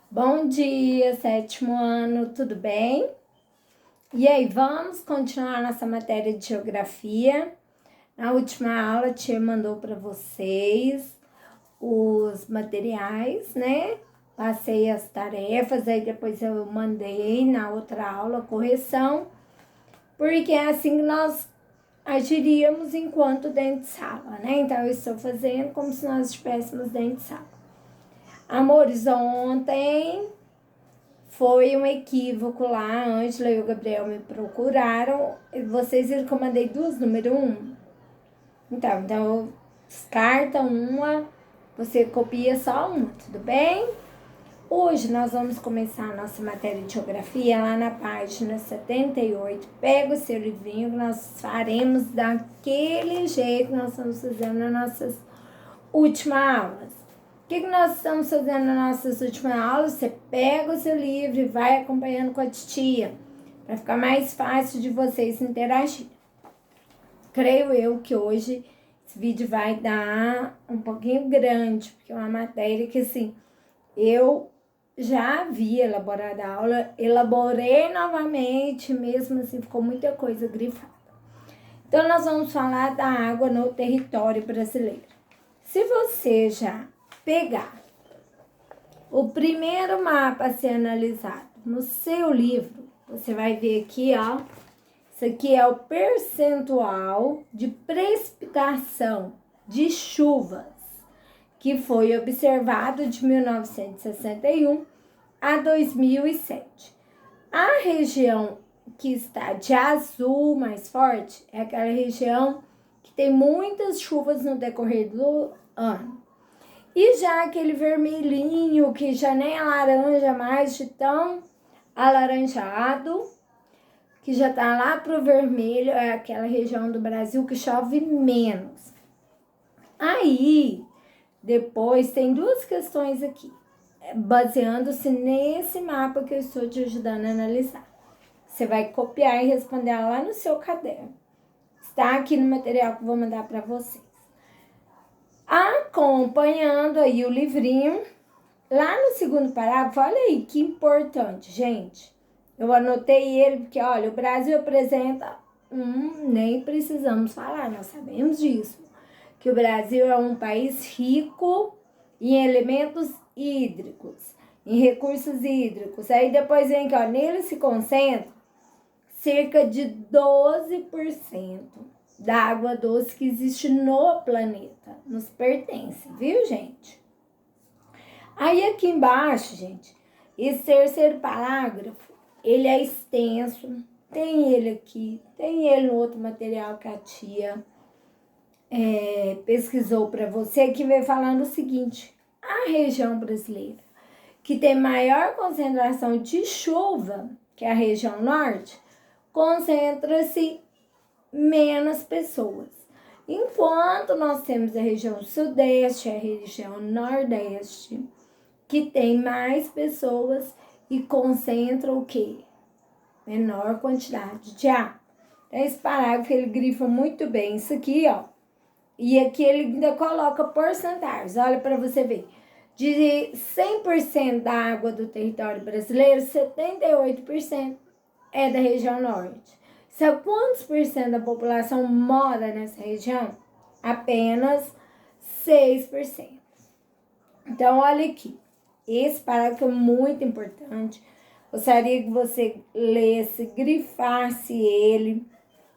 Bom dia, sétimo ano, tudo bem? E aí, vamos continuar nossa matéria de geografia. Na última aula, a tia mandou para vocês os materiais, né? Passei as tarefas, aí depois eu mandei na outra aula a correção, porque é assim que nós agiríamos enquanto dentro de sala, né? Então, eu estou fazendo como se nós estivéssemos dentro de sala. Amores, ontem foi um equívoco lá, a Ângela e o Gabriel me procuraram. Vocês viram que eu mandei duas, número 1? Então descarta uma, você copia só uma, tudo bem? Hoje nós vamos começar a nossa matéria de geografia lá na página 78. Pega o seu livrinho que nós faremos daquele jeito que nós estamos fazendo nas nossas últimas aulas. O que nós estamos fazendo nas nossas últimas aulas? Você pega o seu livro e vai acompanhando com a titia, para ficar mais fácil de vocês interagir. Creio eu que hoje esse vídeo vai dar um pouquinho grande, porque é uma matéria que, assim, eu já havia elaborado a aula, elaborei novamente, mesmo assim, ficou muita coisa grifada. Então, nós vamos falar da água no território brasileiro. Se você já pegar o primeiro mapa a ser analisado no seu livro, você vai ver aqui, ó, isso aqui é o percentual de precipitação de chuvas que foi observado de 1961 a 2007. A região que está de azul mais forte é aquela região que tem muitas chuvas no decorrer do ano. E já aquele vermelhinho, que já nem é laranja mais, de tão alaranjado, que já tá lá pro vermelho, é aquela região do Brasil que chove menos. Aí, depois tem duas questões aqui, baseando-se nesse mapa que eu estou te ajudando a analisar. Você vai copiar e responder lá no seu caderno. Está aqui no material que eu vou mandar para vocês. Acompanhando aí o livrinho, lá no segundo parágrafo, olha aí que importante, gente. Eu anotei ele porque, olha, o Brasil apresenta nem precisamos falar, nós sabemos disso, que o Brasil é um país rico em elementos hídricos, em recursos hídricos. Aí depois vem que, ó, nele se concentra cerca de 12% da água doce que existe no planeta. Nos pertence, viu, gente? Aí aqui embaixo, gente, esse terceiro parágrafo, ele é extenso. Tem ele aqui, tem ele no outro material que a tia pesquisou para você, que vem falando o seguinte: a região brasileira que tem maior concentração de chuva, que é a região norte, concentra-se menos pessoas. Enquanto nós temos a região sudeste, a região nordeste, que tem mais pessoas e concentra o quê? Menor quantidade de água. Então, esse parágrafo ele grifa muito bem isso aqui, ó. E aqui ele ainda coloca porcentagens. Olha para você ver. De 100% da água do território brasileiro, 78% é da região norte. Sabe quantos por cento da população mora nessa região? Apenas 6%. Então, olha aqui. Esse parágrafo é muito importante. Gostaria que você lesse, grifasse ele,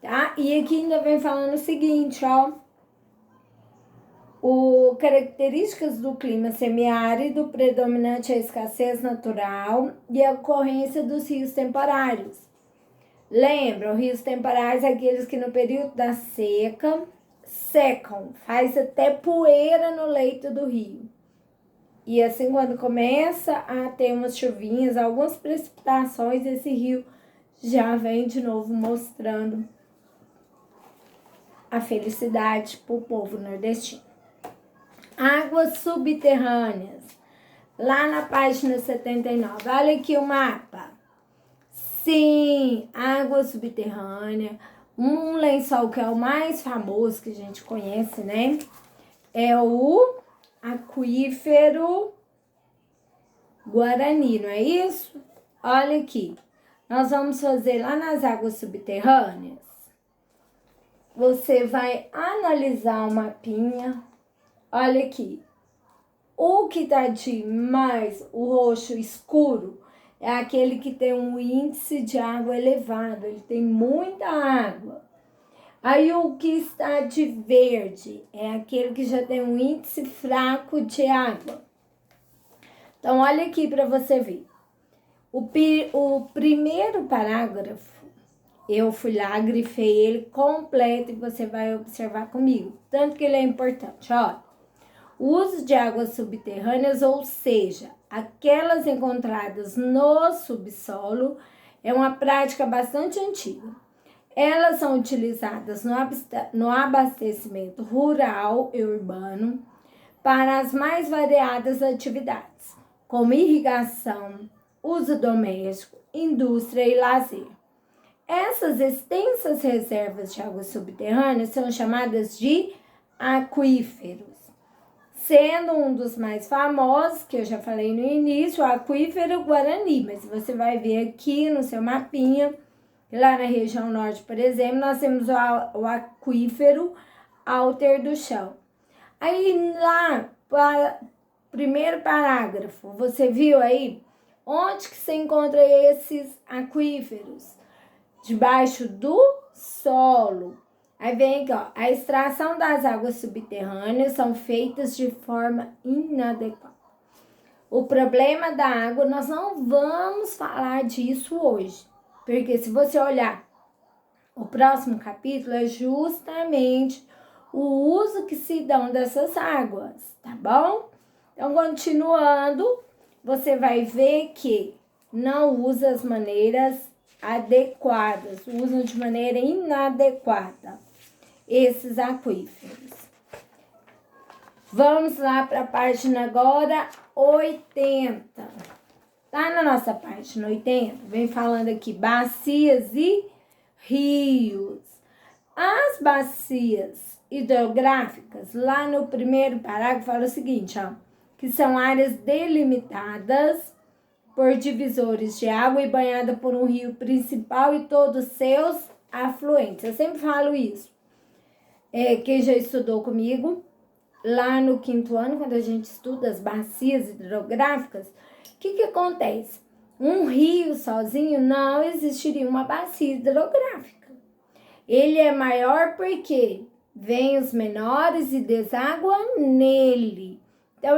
tá? E aqui ainda vem falando o seguinte, ó. Características do clima semiárido, predominante a escassez natural e a ocorrência dos rios temporários. Lembra, os rios temporários são aqueles que no período da seca secam, faz até poeira no leito do rio. E assim, quando começa a ter umas chuvinhas, algumas precipitações, esse rio já vem de novo mostrando a felicidade para o povo nordestino. Águas subterrâneas, lá na página 79. Olha aqui o mapa. Sim, água subterrânea. Um lençol que é o mais famoso que a gente conhece, né? É o aquífero Guarani, não é isso? Olha aqui, nós vamos fazer lá nas águas subterrâneas. Você vai analisar o mapinha. Olha aqui, o que tá de mais, o roxo escuro, é aquele que tem um índice de água elevado, ele tem muita água. Aí o que está de verde é aquele que já tem um índice fraco de água. Então, olha aqui para você ver. O primeiro parágrafo, eu fui lá, grifei ele completo e você vai observar comigo. Tanto que ele é importante, ó. O uso de águas subterrâneas, ou seja, aquelas encontradas no subsolo, é uma prática bastante antiga. Elas são utilizadas no abastecimento rural e urbano para as mais variadas atividades, como irrigação, uso doméstico, indústria e lazer. Essas extensas reservas de águas subterrâneas são chamadas de aquíferos, sendo um dos mais famosos, que eu já falei no início, o aquífero Guarani, mas você vai ver aqui no seu mapinha. Lá na região norte, por exemplo, nós temos o aquífero Alter do Chão. Aí lá, primeiro parágrafo, você viu aí onde que se encontra esses aquíferos? Debaixo do solo. Aí vem aqui, ó, a extração das águas subterrâneas são feitas de forma inadequada. O problema da água, nós não vamos falar disso hoje. Porque se você olhar o próximo capítulo, é justamente o uso que se dão dessas águas, tá bom? Então, continuando, você vai ver que não usa as maneiras adequadas, usam de maneira inadequada esses aquíferos. Vamos lá para a página agora 80. Lá na nossa página 80, vem falando aqui, bacias e rios. As bacias hidrográficas, lá no primeiro parágrafo, fala o seguinte, ó, que são áreas delimitadas por divisores de água e banhada por um rio principal e todos seus afluentes. Eu sempre falo isso. Quem já estudou comigo, lá no 5º ano, quando a gente estuda as bacias hidrográficas, o que acontece? Um rio sozinho não existiria uma bacia hidrográfica. Ele é maior porque vem os menores e deságua nele. Então,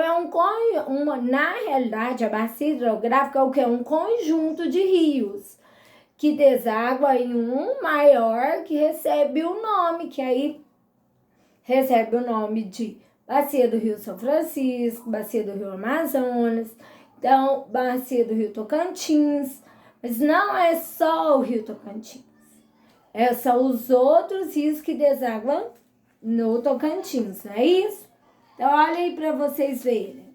na realidade, a bacia hidrográfica é o que? Um conjunto de rios que deságua em um maior que recebe o nome, que aí recebe o nome de Bacia do Rio São Francisco, Bacia do Rio Amazonas, então, Bacia do Rio Tocantins, mas não é só o Rio Tocantins, são os outros rios que desaguam no Tocantins, não é isso? Então, olha aí para vocês verem.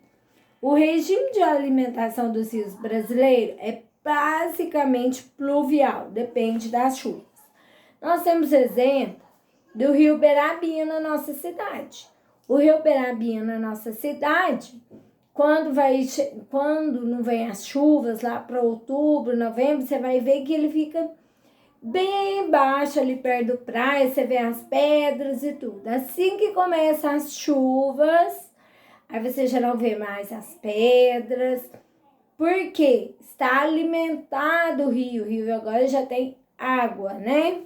O regime de alimentação dos rios brasileiros é basicamente pluvial, depende das chuvas. Nós temos exemplo do Rio Berabinha na nossa cidade. O Rio Berabinha na nossa cidade, quando não vem as chuvas lá para outubro, novembro, você vai ver que ele fica bem embaixo ali perto do praia, você vê as pedras e tudo. Assim que começam as chuvas, aí você já não vê mais as pedras, porque está alimentado o rio agora já tem água, né?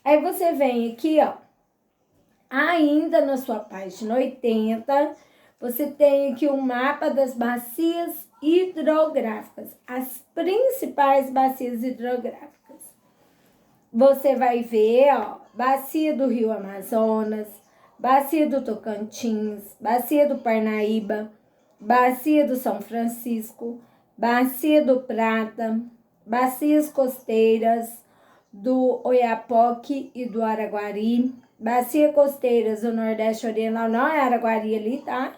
Aí você vem aqui, ó, ainda na sua página 80, você tem aqui um mapa das bacias hidrográficas, as principais bacias hidrográficas. Você vai ver, ó, bacia do Rio Amazonas, bacia do Tocantins, bacia do Parnaíba, bacia do São Francisco, bacia do Prata, bacias costeiras do Oiapoque e do Araguari, bacia costeiras do Nordeste Oriental, não é Araguari ali, tá?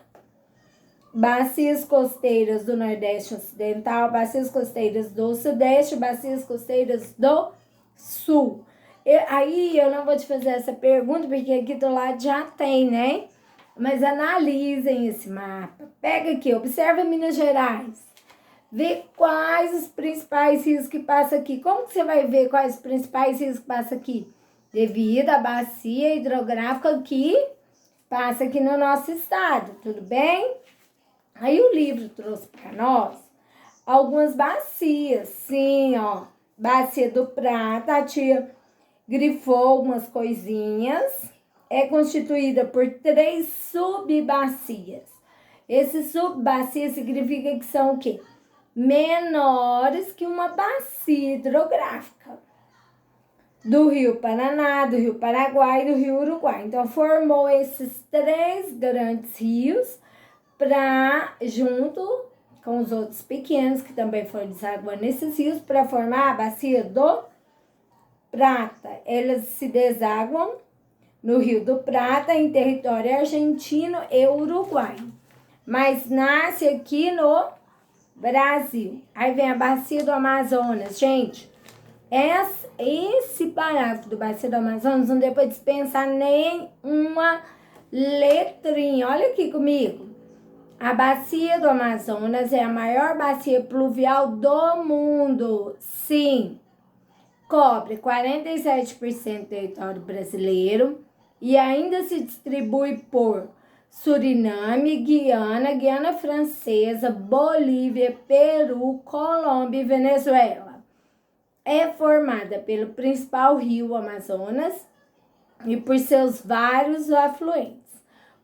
Bacias costeiras do Nordeste Ocidental, bacias costeiras do Sudeste, bacias costeiras do Sul. Aí eu não vou te fazer essa pergunta, porque aqui do lado já tem, né? Mas analisem esse mapa. Pega aqui, observa Minas Gerais. ver quais os principais rios que passam aqui. Como que você vai ver quais os principais rios que passam aqui? Devido à bacia hidrográfica que passa aqui no nosso estado, tudo bem? Aí o livro trouxe para nós algumas bacias, sim, ó. Bacia do Prata, a tia grifou algumas coisinhas. É constituída por 3 subbacias. Esses subbacias significa que são o quê? Menores que uma bacia hidrográfica. Do Rio Paraná, do Rio Paraguai e do Rio Uruguai. Então, formou esses 3 grandes rios junto com os outros pequenos, que também foram desaguando nesses rios, para formar a bacia do Prata. Elas se desaguam no Rio do Prata, em território argentino e uruguai. Mas nasce aqui no Brasil. Aí vem a bacia do Amazonas. Gente, esse parágrafo do bacia do Amazonas não deu para dispensar nem uma letrinha. Olha aqui comigo. A bacia do Amazonas é a maior bacia pluvial do mundo. Sim, cobre 47% do território brasileiro e ainda se distribui por Suriname, Guiana Francesa, Bolívia, Peru, Colômbia e Venezuela. É formada pelo principal rio Amazonas e por seus vários afluentes.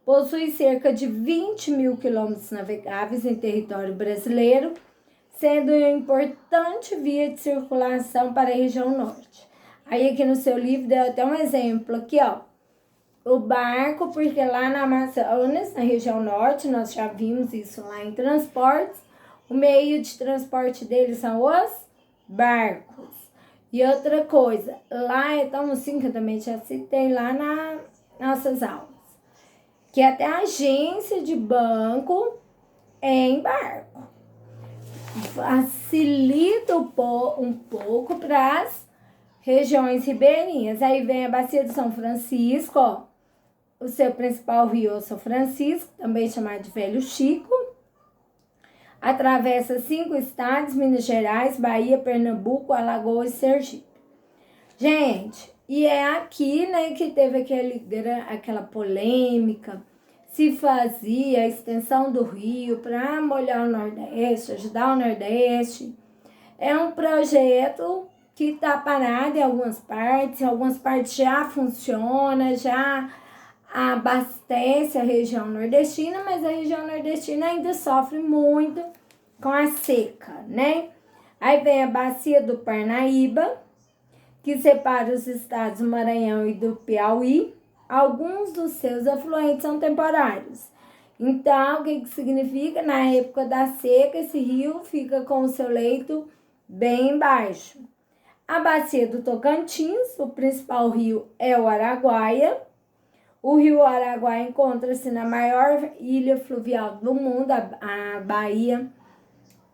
Possui cerca de 20 mil quilômetros navegáveis em território brasileiro, sendo uma importante via de circulação para a região norte. Aí aqui no seu livro deu até um exemplo aqui, ó. O barco, porque lá na Amazonas, na região norte, nós já vimos isso lá em transportes, o meio de transporte deles são os barcos. E outra coisa, lá é tão assim que eu também já citei lá nas nossas aulas, que até a agência de banco é em barco. Facilita um pouco para as regiões ribeirinhas. Aí vem a bacia do São Francisco, ó. O seu principal rio é o São Francisco, também chamado de Velho Chico. Atravessa 5 estados, Minas Gerais, Bahia, Pernambuco, Alagoas e Sergipe. Gente, e é aqui, né, que teve aquela polêmica, se fazia a extensão do rio para molhar o Nordeste, ajudar o Nordeste. É um projeto que está parado em algumas partes já funciona, já abastece a região nordestina, mas a região nordestina ainda sofre muito com a seca, né? Aí vem a bacia do Parnaíba, que separa os estados do Maranhão e do Piauí. Alguns dos seus afluentes são temporários. Então, o que significa? Na época da seca, esse rio fica com o seu leito bem baixo. A bacia do Tocantins, o principal rio é o Araguaia. O rio Araguaia encontra-se na maior ilha fluvial do mundo, a Bahia,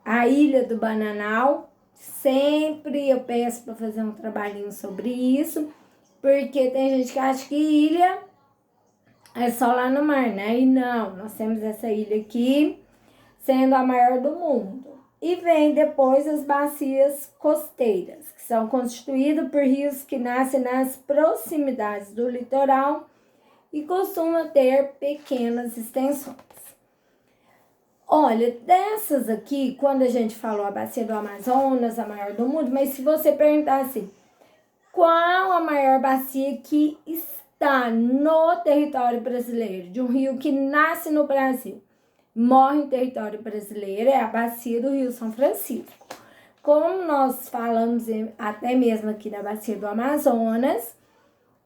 a Ilha do Bananal. Sempre eu peço para fazer um trabalhinho sobre isso, porque tem gente que acha que ilha é só lá no mar, né? E não, nós temos essa ilha aqui, sendo a maior do mundo. E vem depois as bacias costeiras, que são constituídas por rios que nascem nas proximidades do litoral e costuma ter pequenas extensões. Olha, dessas aqui, quando a gente falou a bacia do Amazonas, a maior do mundo, mas se você perguntar assim, qual a maior bacia que está no território brasileiro, de um rio que nasce no Brasil, morre em território brasileiro, é a bacia do Rio São Francisco. Como nós falamos até mesmo aqui da bacia do Amazonas,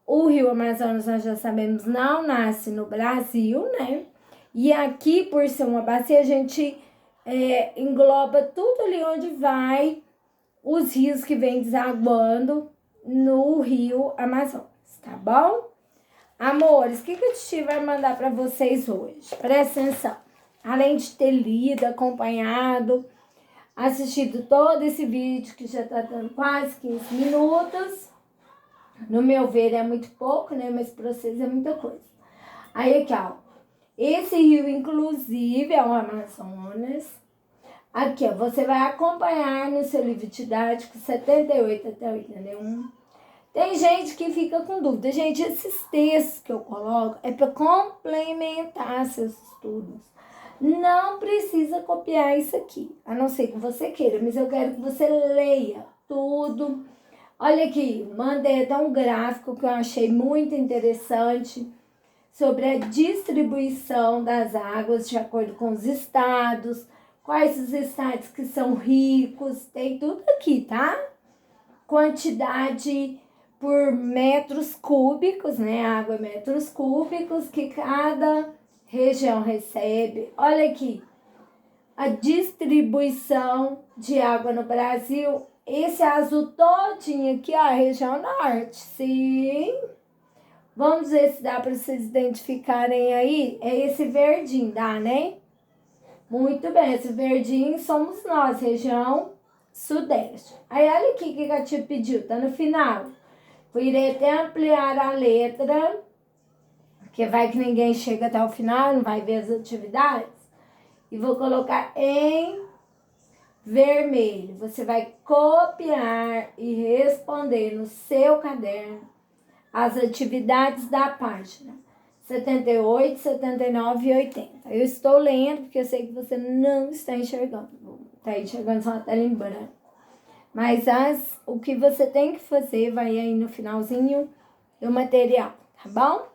o rio Amazonas, nós já sabemos, não nasce no Brasil, né? E aqui, por ser uma bacia, a gente engloba tudo ali onde vai os rios que vêm desaguando no rio Amazonas, tá bom? Amores, o que a Titi vai mandar para vocês hoje? Presta atenção. Além de ter lido, acompanhado, assistido todo esse vídeo, que já tá dando quase 15 minutos, no meu ver é muito pouco, né? Mas para vocês é muita coisa. Aí aqui, ó. Esse rio, inclusive, é o Amazonas. Aqui, ó, você vai acompanhar no seu livro didático 78 até 81. Tem gente que fica com dúvida. Gente, esses textos que eu coloco é para complementar seus estudos. Não precisa copiar isso aqui, a não ser que você queira, mas eu quero que você leia tudo. Olha aqui, mandei até um gráfico que eu achei muito interessante sobre a distribuição das águas de acordo com os estados, quais os estados que são ricos, tem tudo aqui, tá? Quantidade por metros cúbicos, né? Água em metros cúbicos que cada região recebe. Olha aqui, a distribuição de água no Brasil. Esse azul todinho aqui, ó, a região norte. Sim. Vamos ver se dá para vocês identificarem aí. É esse verdinho, dá, né? Muito bem, esse verdinho somos nós, região sudeste. Aí, olha aqui o que a tia pediu, tá no final. Eu irei até ampliar a letra, porque vai que ninguém chega até o final, não vai ver as atividades. E vou colocar em vermelho. Você vai copiar e responder no seu caderno as atividades da página 78, 79 e 80. Eu estou lendo porque eu sei que você não está enxergando. Está enxergando só a tela em branco. Mas o que você tem que fazer vai aí no finalzinho do material, tá bom?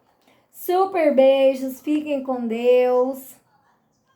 Super beijos, fiquem com Deus.